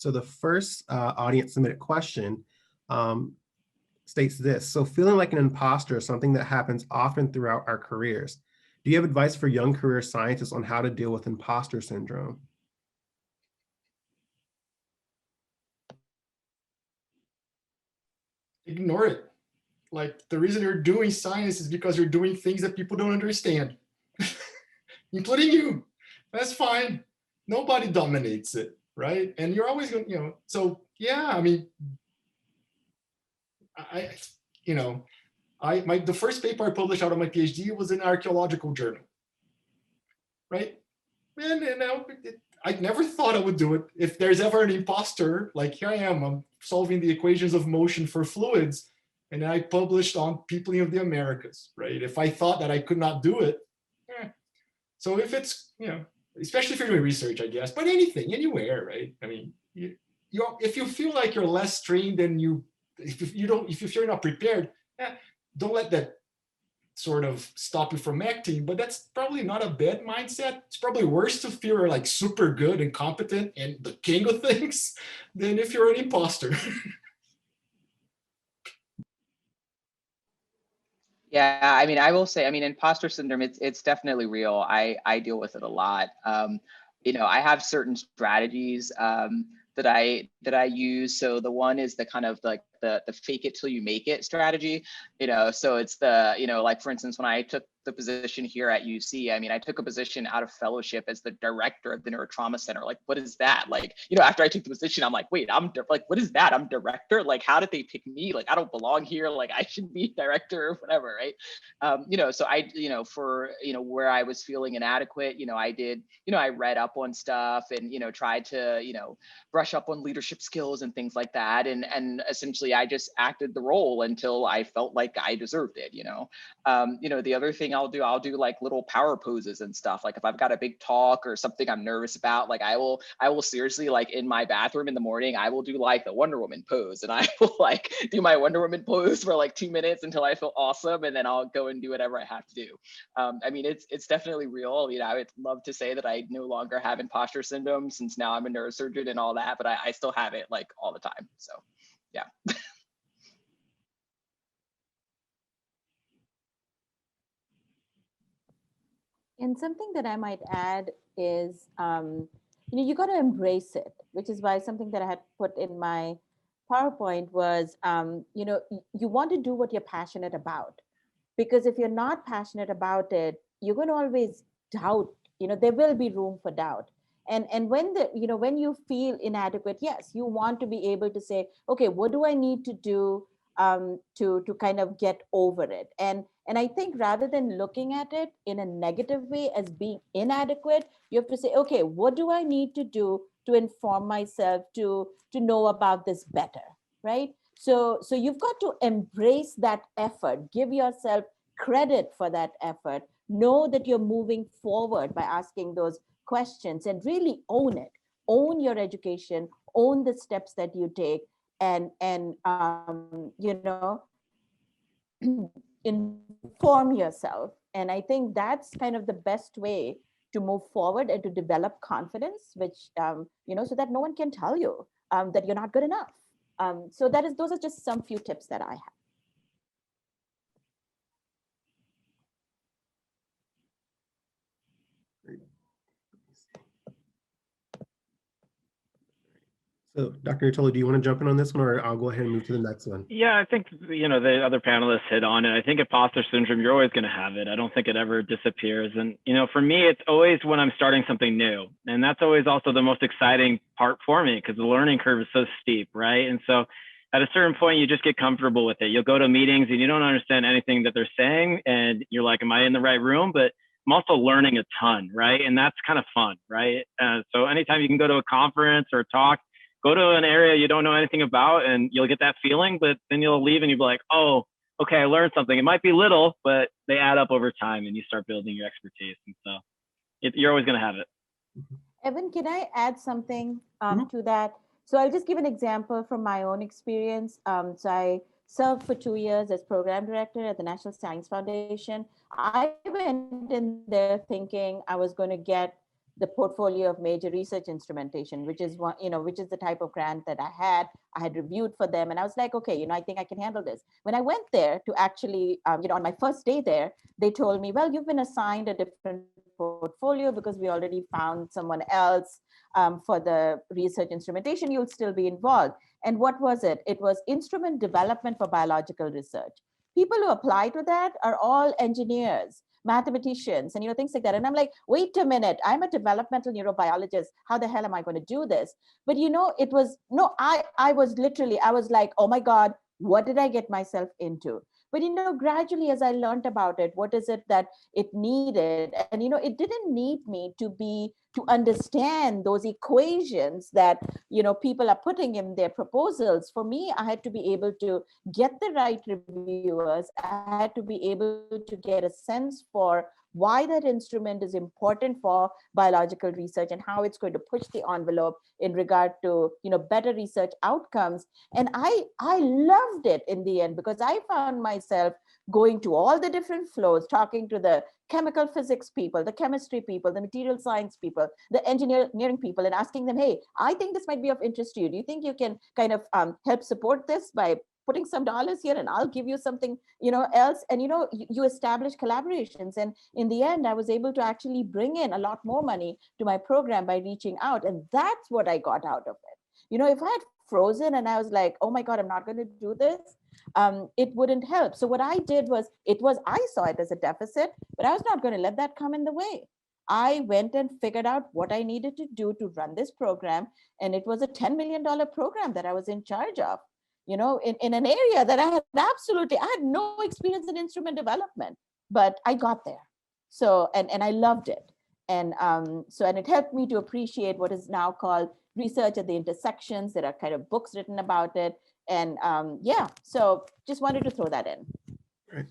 So the first audience submitted question states this: so feeling like an imposter is something that happens often throughout our careers. Do you have advice for young career scientists on how to deal with imposter syndrome? Ignore it. Like, the reason you're doing science is because you're doing things that people don't understand, including you. That's fine. Nobody dominates it, right? And you're always going, so yeah, I mean, the first paper I published out of my PhD was in an archaeological journal, right? And I never thought I would do it. If there's ever an imposter, like here I am, I'm solving the equations of motion for fluids, and I published on peopling of the Americas, right? If I thought that I could not do it, so if it's, especially if you're doing research, I guess, but anything, anywhere, right? I mean, if you feel like you're less trained than if you're not prepared, don't let that sort of stop you from acting, but that's probably not a bad mindset. It's probably worse to feel you're like super good and competent and the king of things than if you're an imposter. Yeah, I mean, I will say, I mean, imposter syndrome, it's definitely real. I deal with it a lot. I have certain strategies that I use. So the one is the kind of like the fake it till you make it strategy. So it's the, like for instance, when I took the position here at UC, I mean, I took a position out of fellowship as the director of the neurotrauma center. Like, what is that? Like, after I took the position, I'm like, wait, like, what is that? I'm director? Like, how did they pick me? Like, I don't belong here. Like, I should be director or whatever, right? So I, for, where I was feeling inadequate, I did, I read up on stuff and, tried to, brush up on leadership skills and things like that. And essentially I just acted the role until I felt like I deserved it, the other thing I'll do like little power poses and stuff. Like if I've got a big talk or something I'm nervous about, like I will seriously, like in my bathroom in the morning, I will do like the Wonder Woman pose, and I will like do my Wonder Woman pose for like 2 minutes until I feel awesome, and then I'll go and do whatever I have to do. I mean, it's definitely real. I would love to say that I no longer have imposter syndrome since now I'm a neurosurgeon and all that, but I still have it like all the time. So yeah. And something that I might add is, you got to embrace it, which is why something that I had put in my PowerPoint was, you want to do what you're passionate about. Because if you're not passionate about it, you're going to always doubt, there will be room for doubt. And when when you feel inadequate, yes, you want to be able to say, okay, what do I need to do to kind of get over it? And I think rather than looking at it in a negative way as being inadequate, you have to say, okay, what do I need to do to inform myself to know about this better, right? So you've got to embrace that effort, give yourself credit for that effort, know that you're moving forward by asking those questions, and really own it. Own your education, own the steps that you take, and inform yourself. And I think that's kind of the best way to move forward and to develop confidence, which so that no one can tell you that you're not good enough. So those are just some few tips that I have. So Dr. Nutolo, do you want to jump in on this one, or I'll go ahead and move to the next one? Yeah, I think, the other panelists hit on it. I think imposter syndrome, you're always going to have it. I don't think it ever disappears. And, for me, it's always when I'm starting something new. And that's always also the most exciting part for me, because the learning curve is so steep, right? And so at a certain point, you just get comfortable with it. You'll go to meetings and you don't understand anything that they're saying. And you're like, am I in the right room? But I'm also learning a ton, right? And that's kind of fun, right? So anytime you can go to a conference or a talk, go to an area you don't know anything about, and you'll get that feeling, but then you'll leave and you'll be like, oh, okay, I learned something. It might be little, but they add up over time and you start building your expertise. And so you're always going to have it. Evan, can I add something to that? So I'll just give an example from my own experience. So I served for 2 years as program director at the National Science Foundation. I went in there thinking I was going to get the portfolio of major research instrumentation, which is one, which is the type of grant that I had reviewed for them. And I was like, okay, I think I can handle this. When I went there to actually, on my first day there, they told me, well, you've been assigned a different portfolio because we already found someone else for the research instrumentation. You'll still be involved. And what was it? It was instrument development for biological research. People who apply to that are all engineers, mathematicians, and things like that. And I'm like, wait a minute, I'm a developmental neurobiologist. How the hell am I going to do this? But it was I was like, oh my God, what did I get myself into? But gradually as I learned about it, what is it that it needed? And it didn't need me to understand those equations that people are putting in their proposals. For me, I had to be able to get the right reviewers. I had to be able to get a sense for why that instrument is important for biological research and how it's going to push the envelope in regard to better research outcomes. And I loved it in the end, because I found myself going to all the different flows, talking to the chemical physics people, the chemistry people, the material science people, the engineering people, and asking them, hey, I think this might be of interest to you. Do you think you can kind of help support this by putting some dollars here, and I'll give you something else? And you establish collaborations, and in the end I was able to actually bring in a lot more money to my program by reaching out. And that's what I got out of it. If I had frozen and I was like, oh my God, I'm not going to do this, it wouldn't help. So what I did was, I saw it as a deficit, but I was not going to let that come in the way. I went and figured out what I needed to do to run this program. And it was a $10 million program that I was in charge of, in an area that I had no experience in instrument development, but I got there. So, and I loved it. And and it helped me to appreciate what is now called research at the intersections. There are kind of books written about it. And so just wanted to throw that in. Right.